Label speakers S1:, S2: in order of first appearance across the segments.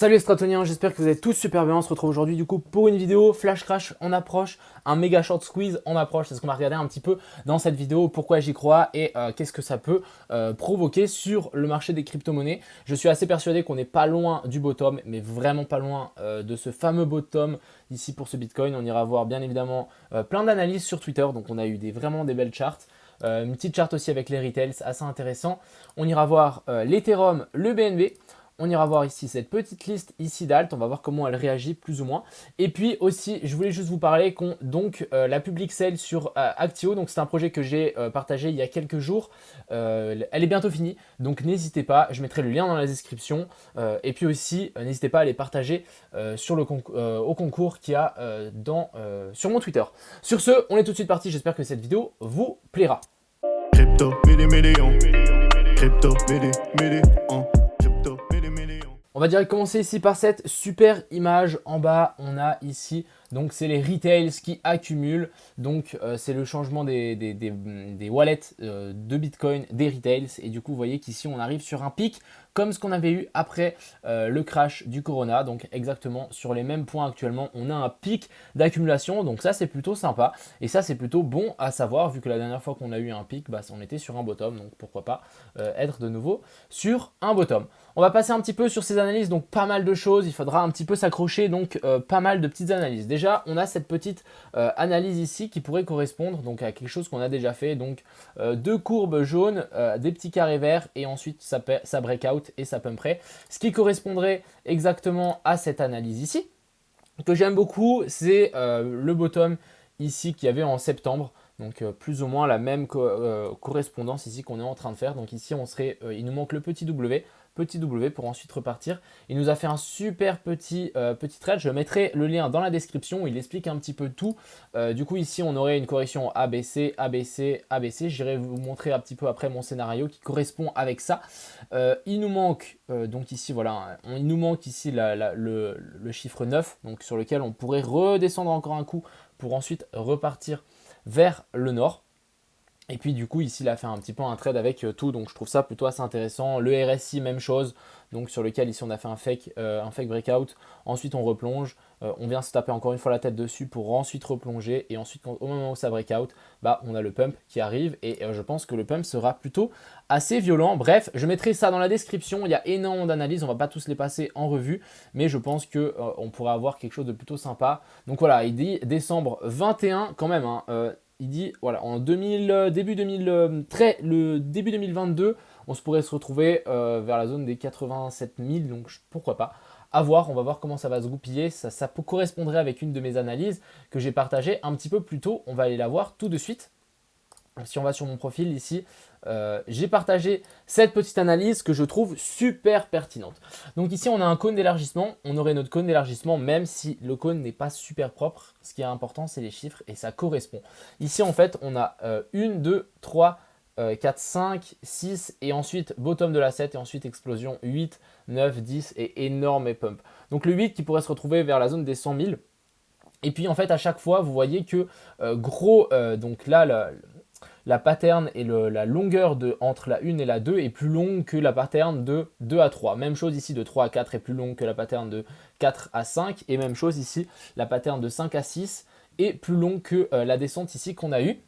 S1: Salut les Stratoniens, j'espère que vous êtes tous super bien. On se retrouve aujourd'hui du coup pour une vidéo Flash Crash en approche, un méga short squeeze en approche. C'est ce qu'on va regarder un petit peu dans cette vidéo, pourquoi j'y crois et qu'est-ce que ça peut provoquer sur le marché des crypto-monnaies. Je suis assez persuadé qu'on n'est pas loin du bottom, mais vraiment pas loin de ce fameux bottom ici pour ce Bitcoin. On ira voir bien évidemment plein d'analyses sur Twitter, donc on a eu vraiment des belles charts. Une petite charte aussi avec les retails, assez intéressant. On ira voir l'Ethereum, le BNB. On ira voir ici cette petite liste ici d'alt, on va voir comment elle réagit plus ou moins. Et puis aussi, je voulais juste vous parler donc la public sale sur Actio. Donc c'est un projet que j'ai partagé il y a quelques jours. Elle est bientôt finie, donc n'hésitez pas, je mettrai le lien dans la description. Et puis aussi, n'hésitez pas à les partager au concours qu'il y a sur mon Twitter. Sur ce, on est tout de suite parti, j'espère que cette vidéo vous plaira.
S2: Crypto, million. Crypto, million. Crypto, million.
S1: On va direct commencer ici par cette super image. En bas, on a ici, donc c'est les retails qui accumulent. Donc c'est le changement des wallets de Bitcoin, des retails. Et du coup, vous voyez qu'ici, on arrive sur un pic comme ce qu'on avait eu après le crash du Corona. Donc exactement sur les mêmes points actuellement, on a un pic d'accumulation. Donc ça, c'est plutôt sympa. Et ça, c'est plutôt bon à savoir, vu que la dernière fois qu'on a eu un pic, on était sur un bottom. Donc pourquoi pas être de nouveau sur un bottom. On va passer un petit peu sur ces analyses, donc pas mal de choses, il faudra un petit peu s'accrocher, donc pas mal de petites analyses. Déjà, on a cette petite analyse ici qui pourrait correspondre donc à quelque chose qu'on a déjà fait, donc deux courbes jaunes, des petits carrés verts et ensuite ça breakout et ça pump près. Ce qui correspondrait exactement à cette analyse ici, que j'aime beaucoup, c'est le bottom ici qu'il y avait en septembre. Donc plus ou moins la même correspondance ici qu'on est en train de faire. Donc ici, il nous manque le petit W pour ensuite repartir. Il nous a fait un super petit trade. Je mettrai le lien dans la description où il explique un petit peu tout. Du coup, ici, on aurait une correction ABC, ABC, ABC. J'irai vous montrer un petit peu après mon scénario qui correspond avec ça. Il nous manque, donc ici, voilà, il nous manque ici le chiffre 9, donc sur lequel on pourrait redescendre encore un coup pour ensuite repartir vers le nord. Et puis du coup ici il a fait un petit peu un trade avec tout, donc je trouve ça plutôt assez intéressant. Le RSI même chose, donc sur lequel ici on a fait un fake breakout, ensuite on replonge, on vient se taper encore une fois la tête dessus pour ensuite replonger et ensuite au moment où ça breakout, on a le pump qui arrive et je pense que le pump sera plutôt assez violent. Bref, je mettrai ça dans la description, il y a énormément d'analyses, on va pas tous les passer en revue, mais je pense que on pourrait avoir quelque chose de plutôt sympa. Donc voilà, il dit décembre 21 quand même, hein, il dit, voilà, en début 2022, on se pourrait se retrouver vers la zone des 87 000, donc pourquoi pas. À voir, on va voir comment ça va se goupiller. Ça correspondrait avec une de mes analyses que j'ai partagée un petit peu plus tôt. On va aller la voir tout de suite. Si on va sur mon profil ici, j'ai partagé cette petite analyse que je trouve super pertinente. Donc ici, on a un cône d'élargissement. On aurait notre cône d'élargissement même si le cône n'est pas super propre. Ce qui est important, c'est les chiffres et ça correspond. Ici, en fait, on a 1, 2, 3, 4, 5, 6 et ensuite bottom de la 7 et ensuite explosion 8, 9, 10 et énorme pump. Donc le 8 qui pourrait se retrouver vers la zone des 100 000. Et puis en fait, à chaque fois, vous voyez que donc là, la pattern et la longueur entre la 1 et la 2 est plus longue que la pattern de 2 à 3. Même chose ici, de 3 à 4 est plus longue que la pattern de 4 à 5. Et même chose ici, la pattern de 5 à 6 est plus longue que la descente ici qu'on a eue.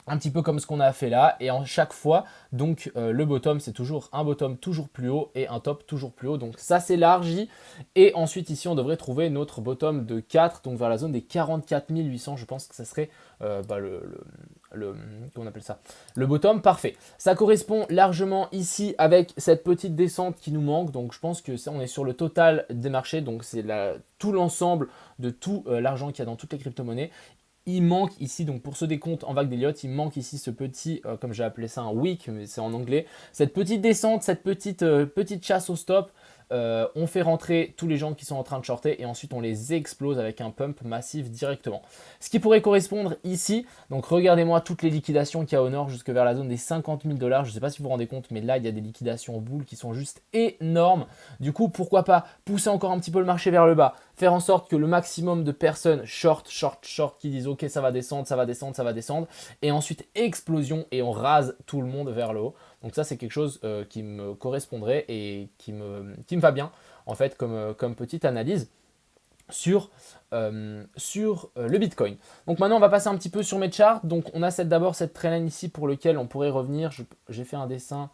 S1: Un petit peu comme ce qu'on a fait là, et en chaque fois, donc le bottom c'est toujours un bottom toujours plus haut et un top toujours plus haut, donc ça s'élargit, et ensuite ici on devrait trouver notre bottom de 4, donc vers la zone des 44 800, je pense que ça serait comment on appelle ça, le bottom parfait. Ça correspond largement ici avec cette petite descente qui nous manque, donc je pense que ça on est sur le total des marchés, donc c'est tout l'ensemble de tout l'argent qu'il y a dans toutes les crypto-monnaies. Il manque ici, donc pour ceux des comptes en vague d'Elliott, il manque ici ce petit, comme j'ai appelé ça un wick, mais c'est en anglais, cette petite descente, cette petite chasse au stop. On fait rentrer tous les gens qui sont en train de shorter et ensuite on les explose avec un pump massif directement. Ce qui pourrait correspondre ici, donc regardez-moi toutes les liquidations qu'il y a au nord jusque vers la zone des 50 000 $. Je ne sais pas si vous vous rendez compte, mais là il y a des liquidations en boule qui sont juste énormes. Du coup, pourquoi pas pousser encore un petit peu le marché vers le bas, faire en sorte que le maximum de personnes short qui disent ok ça va descendre, ça va descendre, ça va descendre, et ensuite explosion et on rase tout le monde vers le haut. Donc ça c'est quelque chose qui me correspondrait et qui me va bien. en fait comme petite analyse sur le Bitcoin. Donc maintenant on va passer un petit peu sur mes charts. Donc on a d'abord cette trendline ici pour lequel on pourrait revenir. J'ai fait un dessin,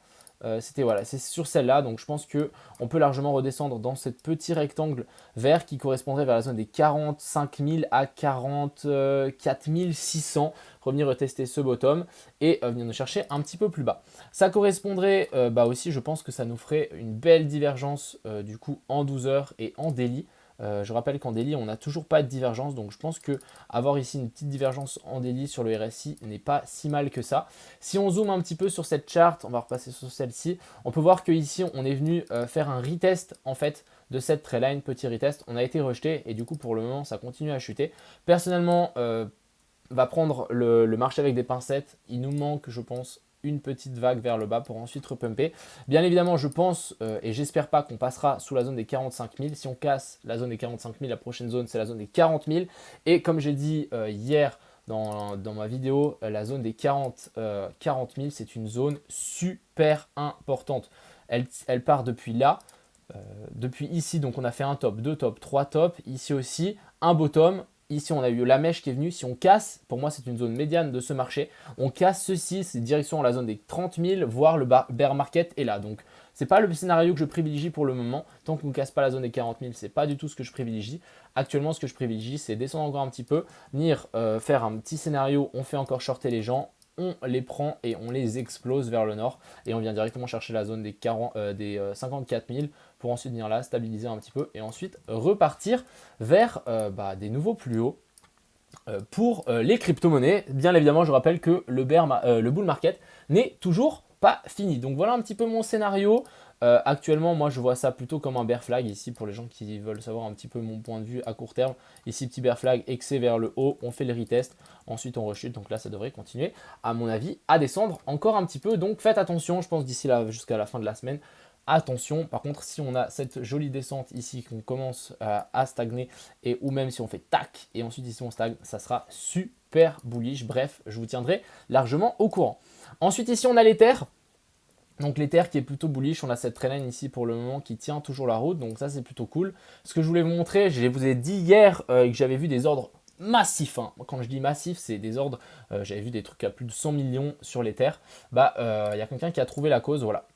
S1: c'est sur celle-là. Donc je pense qu'on peut largement redescendre dans ce petit rectangle vert qui correspondrait vers la zone des 45 000 à 44 600. Revenir retester ce bottom et venir nous chercher un petit peu plus bas. Ça correspondrait aussi, je pense que ça nous ferait une belle divergence du coup en 12 heures et en daily. Je rappelle qu'en daily, on n'a toujours pas de divergence, donc je pense que avoir ici une petite divergence en daily sur le RSI n'est pas si mal que ça. Si on zoome un petit peu sur cette charte, on va repasser sur celle-ci, on peut voir qu'ici, on est venu faire un retest en fait de cette trendline, petit retest. On a été rejeté et du coup, pour le moment, ça continue à chuter. Personnellement, va prendre le marché avec des pincettes. Il nous manque, je pense, une petite vague vers le bas pour ensuite repumper. Bien évidemment, je pense et j'espère pas qu'on passera sous la zone des 45 000. Si on casse la zone des 45 000, la prochaine zone, c'est la zone des 40 000. Et comme j'ai dit hier dans ma vidéo, la zone des 40 000, c'est une zone super importante. Elle part depuis là. Depuis ici, donc on a fait un top, deux tops, trois tops. Ici aussi, un bottom. Ici, on a eu la mèche qui est venue. Si on casse, pour moi, c'est une zone médiane de ce marché. On casse ceci, c'est direction la zone des 30 000, voire le bear market est là. Donc, ce n'est pas le scénario que je privilégie pour le moment. Tant qu'on ne casse pas la zone des 40 000, ce n'est pas du tout ce que je privilégie. Actuellement, ce que je privilégie, c'est descendre encore un petit peu, venir faire un petit scénario. On fait encore shorter les gens. On les prend et on les explose vers le nord. Et on vient directement chercher la zone des 54 000 pour ensuite venir là, stabiliser un petit peu et ensuite repartir vers des nouveaux plus hauts pour les crypto-monnaies. Bien évidemment, je rappelle que le bull market n'est toujours pas fini. Donc voilà un petit peu mon scénario. Actuellement, moi, je vois ça plutôt comme un bear flag ici pour les gens qui veulent savoir un petit peu mon point de vue à court terme. Ici, petit bear flag, excès vers le haut, on fait le retest, ensuite on rechute. Donc là, ça devrait continuer, à mon avis, à descendre encore un petit peu. Donc faites attention, je pense d'ici là jusqu'à la fin de la semaine. Attention, par contre, si on a cette jolie descente ici, qu'on commence à stagner, et ou même si on fait tac, et ensuite ici on stagne, ça sera super bullish. Bref, je vous tiendrai largement au courant. Ensuite ici on a l'Ether. Donc l'Ether qui est plutôt bullish, on a cette trendline ici pour le moment qui tient toujours la route, donc ça c'est plutôt cool. Ce que je voulais vous montrer, je vous ai dit hier que j'avais vu des ordres massifs. Hein. Quand je dis massif, c'est des ordres, j'avais vu des trucs à plus de 100 millions sur l'Ether. Il y a quelqu'un qui a trouvé la cause, voilà.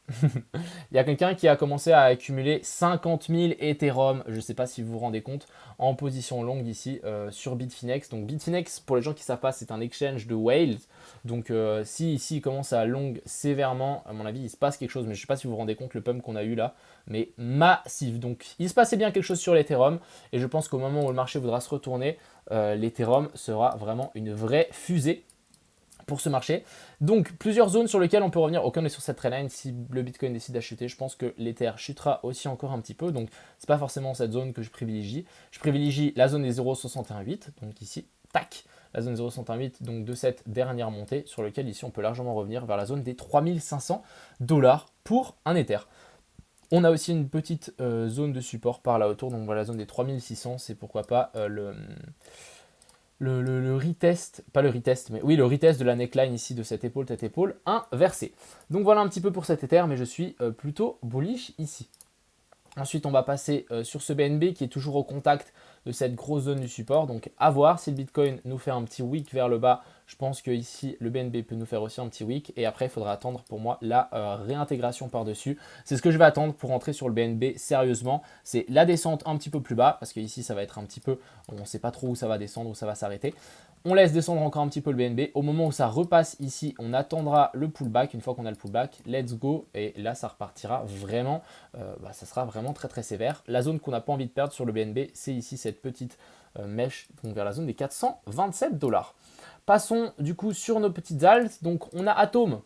S1: Il y a quelqu'un qui a commencé à accumuler 50 000 Ethereum, je ne sais pas si vous vous rendez compte, en position longue ici sur Bitfinex. Donc Bitfinex, pour les gens qui ne savent pas, c'est un exchange de whales. Donc si ici il commence à long sévèrement, à mon avis il se passe quelque chose, mais je ne sais pas si vous vous rendez compte le pump qu'on a eu là, mais massif. Donc il se passait bien quelque chose sur l'Ethereum et je pense qu'au moment où le marché voudra se retourner, l'Ethereum sera vraiment une vraie fusée pour ce marché. Donc plusieurs zones sur lesquelles on peut revenir. Aucun n'est sur cette trendline. Si le Bitcoin décide à chuter, je pense que l'Ether chutera aussi encore un petit peu. Donc c'est pas forcément cette zone que je privilégie. Je privilégie la zone des 0,618. Donc ici, tac, la zone 0,618 donc de cette dernière montée sur laquelle ici on peut largement revenir vers la zone des 3500 $ pour un Ether. On a aussi une petite zone de support par là autour. Donc voilà, la zone des 3600, c'est pourquoi pas le retest, pas le retest, mais oui, le retest de la neckline ici de cette épaule, tête épaule, inversée. Donc voilà un petit peu pour cet Ether, mais je suis plutôt bullish ici. Ensuite, on va passer sur ce BNB qui est toujours au contact de cette grosse zone du support. Donc à voir si le Bitcoin nous fait un petit wick vers le bas. Je pense que ici le BNB peut nous faire aussi un petit wick. Et après, il faudra attendre pour moi la réintégration par-dessus. C'est ce que je vais attendre pour rentrer sur le BNB sérieusement. C'est la descente un petit peu plus bas parce que ici, ça va être un petit peu, on ne sait pas trop où ça va descendre, où ça va s'arrêter. On laisse descendre encore un petit peu le BNB. Au moment où ça repasse ici, on attendra le pullback. Une fois qu'on a le pullback, let's go. Et là, ça repartira vraiment, ça sera vraiment très très sévère. La zone qu'on n'a pas envie de perdre sur le BNB, c'est ici cette petite mèche donc vers la zone des 427 $. Passons du coup sur nos petites altes. Donc on a Atom.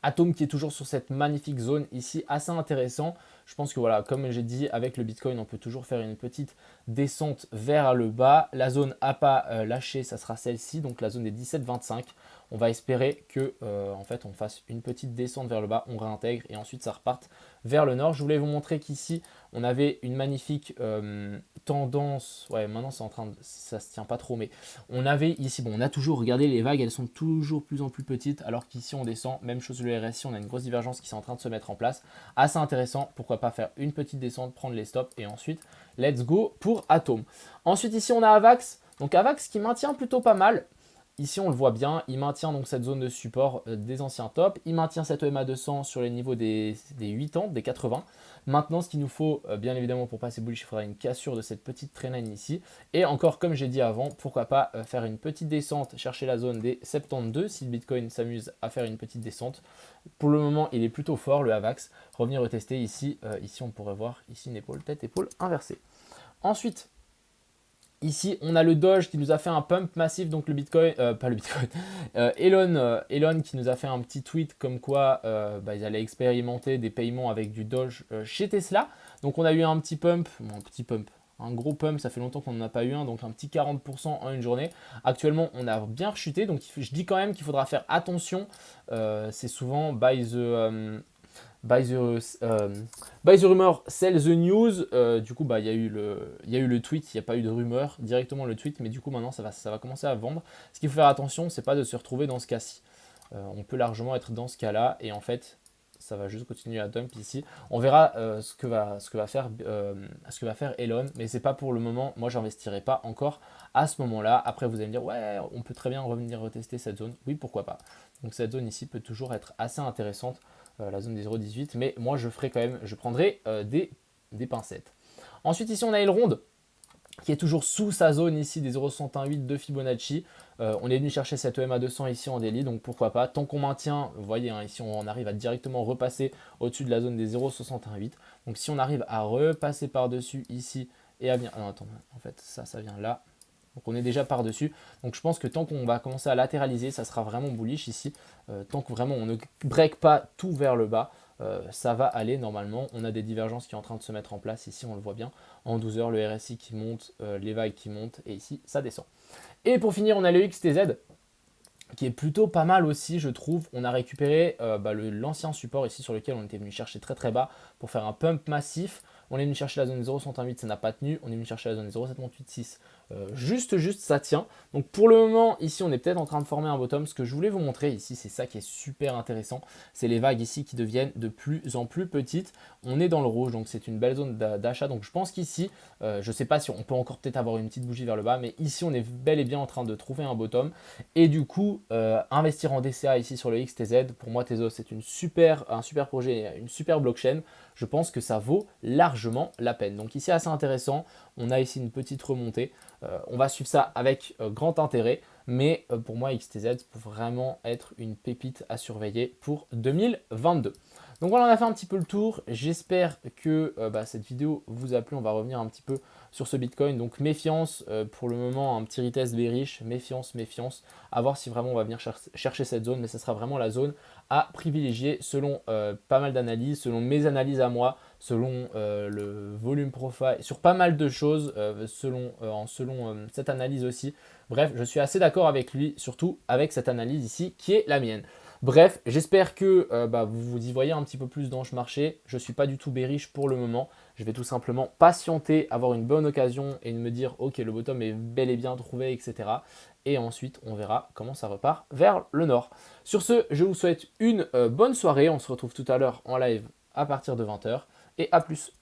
S1: Atom qui est toujours sur cette magnifique zone ici, assez intéressant. Je pense que voilà, comme j'ai dit, avec le Bitcoin, on peut toujours faire une petite descente vers le bas. La zone à pas lâcher, ça sera celle-ci, donc la zone des 17,25. On va espérer que en fait on fasse une petite descente vers le bas, on réintègre et ensuite ça reparte vers le nord. Je voulais vous montrer qu'ici on avait une magnifique tendance. Ouais, maintenant c'est en train de, ça se tient pas trop, mais on avait ici, bon, on a toujours, regardez les vagues, elles sont toujours plus en plus petites, alors qu'ici on descend, même chose le RSI, on a une grosse divergence qui est en train de se mettre en place. Assez intéressant, pourquoi pas faire une petite descente, prendre les stops et ensuite let's go pour Atom. Ensuite ici on a Avax, donc Avax qui maintient plutôt pas mal. Ici, on le voit bien, il maintient donc cette zone de support des anciens tops. Il maintient cette EMA 200 sur les niveaux des 80, des 80. Maintenant, ce qu'il nous faut, bien évidemment, pour passer bullish, il faudra une cassure de cette petite trendline ici. Et encore, comme j'ai dit avant, pourquoi pas faire une petite descente, chercher la zone des 72 si le Bitcoin s'amuse à faire une petite descente. Pour le moment, il est plutôt fort, le AVAX. Revenir retester ici. Ici, on pourrait voir ici une épaule, tête, épaule inversée. Ensuite, ici, on a le Doge qui nous a fait un pump massif, donc le Bitcoin, pas le Bitcoin, Elon qui nous a fait un petit tweet comme quoi ils allaient expérimenter des paiements avec du Doge chez Tesla. Donc on a eu un petit pump, un gros pump, ça fait longtemps qu'on n'en a pas eu un, donc un petit 40% en une journée. Actuellement, on a bien rechuté, donc je dis quand même qu'il faudra faire attention. C'est souvent Buy the rumor, sell the news. Du coup, il y a eu le tweet, il n'y a pas eu de rumeur, directement le tweet, mais du coup, maintenant, ça va commencer à vendre. Ce qu'il faut faire attention, c'est pas de se retrouver dans ce cas-ci. On peut largement être dans ce cas-là, et en fait, ça va juste continuer à dump ici. On verra ce que va faire Elon, mais c'est pas pour le moment. Moi, j'investirai pas encore à ce moment-là. Après, vous allez me dire, ouais, on peut très bien revenir retester cette zone. Oui, pourquoi pas. Donc, cette zone ici peut toujours être assez intéressante. La zone des 0,18, mais moi je prendrai des pincettes. Ensuite ici on a Elrond qui est toujours sous sa zone ici des 0,68 de Fibonacci. On est venu chercher cette EMA 200 ici en daily, donc pourquoi pas. Tant qu'on maintient, vous voyez, ici on arrive à directement repasser au-dessus de la zone des 0,68. Donc si on arrive à repasser par-dessus ici et à venir... Non, attends, en fait ça vient là. Donc on est déjà par-dessus. Donc je pense que tant qu'on va commencer à latéraliser, ça sera vraiment bullish ici. Tant que vraiment on ne break pas tout vers le bas, ça va aller normalement. On a des divergences qui sont en train de se mettre en place. Ici on le voit bien. En 12 heures, le RSI qui monte, les vagues qui montent et ici ça descend. Et pour finir, on a le XTZ qui est plutôt pas mal aussi, je trouve. On a récupéré l'ancien support ici sur lequel on était venu chercher très très bas pour faire un pump massif. On est venu chercher la zone 0,68, ça n'a pas tenu. On est venu chercher la zone 0,786. Juste, ça tient. Donc pour le moment, ici, on est peut-être en train de former un bottom. Ce que je voulais vous montrer ici, c'est ça qui est super intéressant. C'est les vagues ici qui deviennent de plus en plus petites. On est dans le rouge, donc c'est une belle zone d'achat. Donc je pense qu'ici, je ne sais pas si on peut encore peut-être avoir une petite bougie vers le bas, mais ici, on est bel et bien en train de trouver un bottom. Et du coup, investir en DCA ici sur le XTZ, pour moi, Tezos, c'est un super projet, une super blockchain. Je pense que ça vaut largement la peine. Donc ici, assez intéressant. On a ici une petite remontée. On va suivre ça avec grand intérêt. Mais pour moi, XTZ peut vraiment être une pépite à surveiller pour 2022. Donc voilà, on a fait un petit peu le tour. J'espère que cette vidéo vous a plu. On va revenir un petit peu sur ce Bitcoin. Donc méfiance, pour le moment, un petit retest bearish. Méfiance. À voir si vraiment on va venir chercher cette zone. Mais ce sera vraiment la zone à privilégier selon pas mal d'analyses, selon mes analyses à moi, selon le volume profile, sur pas mal de choses, selon cette analyse aussi. Bref, je suis assez d'accord avec lui, surtout avec cette analyse ici qui est la mienne. Bref, j'espère que vous y voyez un petit peu plus dans ce marché. Je ne suis pas du tout bearish pour le moment. Je vais tout simplement patienter, avoir une bonne occasion et me dire ok, le bottom est bel et bien trouvé, etc. Et ensuite, on verra comment ça repart vers le nord. Sur ce, je vous souhaite une bonne soirée. On se retrouve tout à l'heure en live à partir de 20 h et à plus.